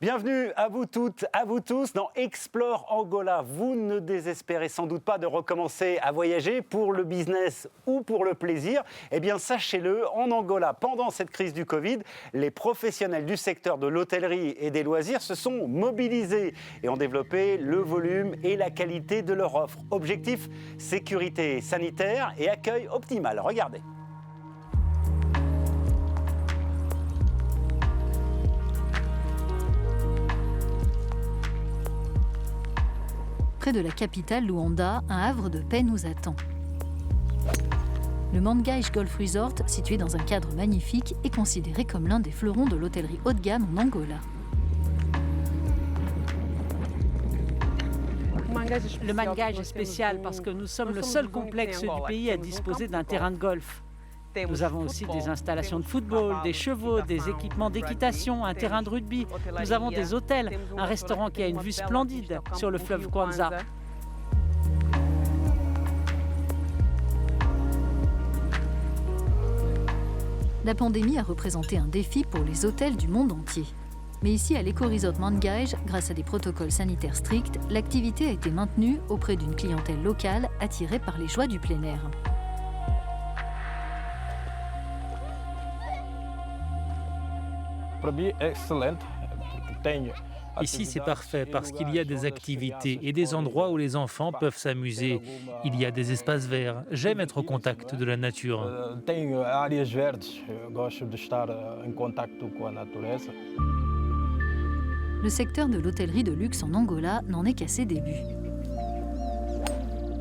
Bienvenue à vous toutes, à vous tous dans Explore Angola. Vous ne désespérez sans doute pas de recommencer à voyager pour le business ou pour le plaisir. Eh bien, sachez-le, en Angola, pendant cette crise du Covid, les professionnels du secteur de l'hôtellerie et des loisirs se sont mobilisés et ont développé le volume et la qualité de leur offre. Objectif, sécurité sanitaire et accueil optimal. Regardez. Près de la capitale Luanda, un havre de paix nous attend. Le Mangueixe Golf Resort, situé dans un cadre magnifique, est considéré comme l'un des fleurons de l'hôtellerie haut de gamme en Angola. Le Mangueixe est spécial parce que nous sommes le seul complexe du pays à disposer d'un terrain de golf. Nous avons aussi des installations de football, des chevaux, des équipements d'équitation, un terrain de rugby. Nous avons des hôtels, un restaurant qui a une vue splendide sur le fleuve Kwanza. La pandémie a représenté un défi pour les hôtels du monde entier. Mais ici, à l'éco-resort Mangueixe, grâce à des protocoles sanitaires stricts, l'activité a été maintenue auprès d'une clientèle locale attirée par les joies du plein air. Ici, c'est parfait parce qu'il y a des activités et des endroits où les enfants peuvent s'amuser. Il y a des espaces verts. J'aime être au contact de la nature. Le secteur de l'hôtellerie de luxe en Angola n'en est qu'à ses débuts.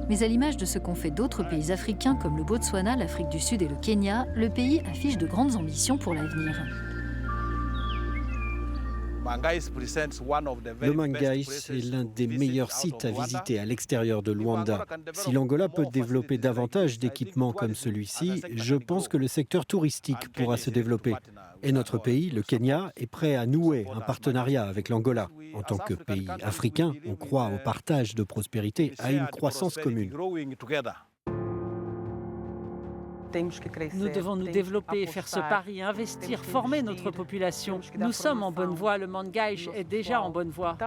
Mais à l'image de ce qu'ont fait d'autres pays africains comme le Botswana, l'Afrique du Sud et le Kenya, le pays affiche de grandes ambitions pour l'avenir. Le Mangueixe est l'un des meilleurs sites à visiter à l'extérieur de Luanda. Si l'Angola peut développer davantage d'équipements comme celui-ci, je pense que le secteur touristique pourra se développer. Et notre pays, le Kenya, est prêt à nouer un partenariat avec l'Angola. En tant que pays africain, on croit au partage de prospérité, à une croissance commune. Nous devons nous développer, faire ce pari, investir, former notre population. Nous sommes en bonne voie, le Mangueixe est déjà en bonne voie.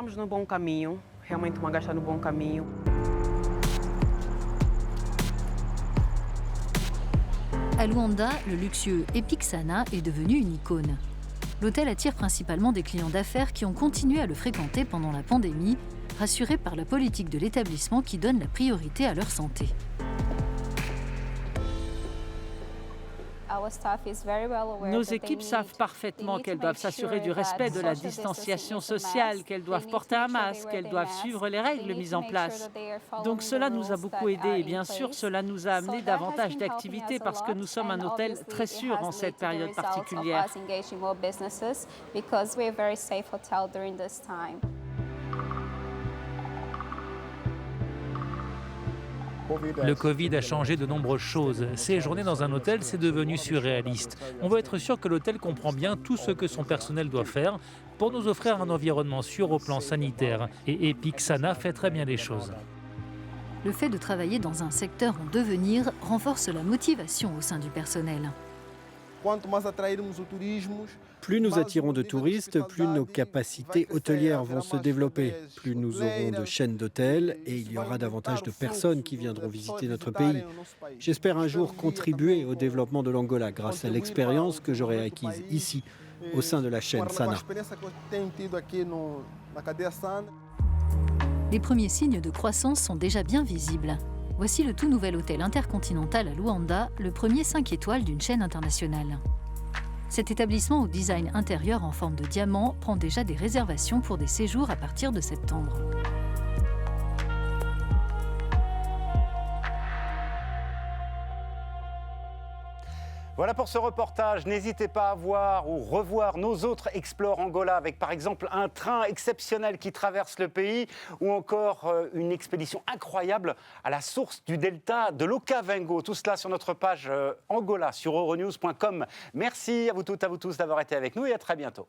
À Luanda, le luxueux Epic Sana est devenu une icône. L'hôtel attire principalement des clients d'affaires qui ont continué à le fréquenter pendant la pandémie, rassurés par la politique de l'établissement qui donne la priorité à leur santé. Nos équipes savent parfaitement qu'elles doivent s'assurer du respect de la distanciation sociale, qu'elles doivent porter un masque, qu'elles doivent suivre les règles mises en place. Donc cela nous a beaucoup aidés et bien sûr cela nous a amené davantage d'activités parce que nous sommes un hôtel très sûr en cette période particulière. Le Covid a changé de nombreuses choses. Séjourner dans un hôtel, c'est devenu surréaliste. On veut être sûr que l'hôtel comprend bien tout ce que son personnel doit faire pour nous offrir un environnement sûr au plan sanitaire. Et Epic Sana fait très bien les choses. Le fait de travailler dans un secteur en devenir renforce la motivation au sein du personnel. Plus nous attirons de touristes, plus nos capacités hôtelières vont se développer. Plus nous aurons de chaînes d'hôtels et il y aura davantage de personnes qui viendront visiter notre pays. J'espère un jour contribuer au développement de l'Angola grâce à l'expérience que j'aurai acquise ici, au sein de la chaîne Sana. Les premiers signes de croissance sont déjà bien visibles. Voici le tout nouvel hôtel intercontinental à Luanda, le premier 5 étoiles d'une chaîne internationale. Cet établissement au design intérieur en forme de diamant prend déjà des réservations pour des séjours à partir de septembre. Voilà pour ce reportage. N'hésitez pas à voir ou revoir nos autres Explore Angola avec par exemple un train exceptionnel qui traverse le pays ou encore une expédition incroyable à la source du delta de l'Okavango. Tout cela sur notre page Angola sur euronews.com. Merci à vous toutes, à vous tous d'avoir été avec nous et à très bientôt.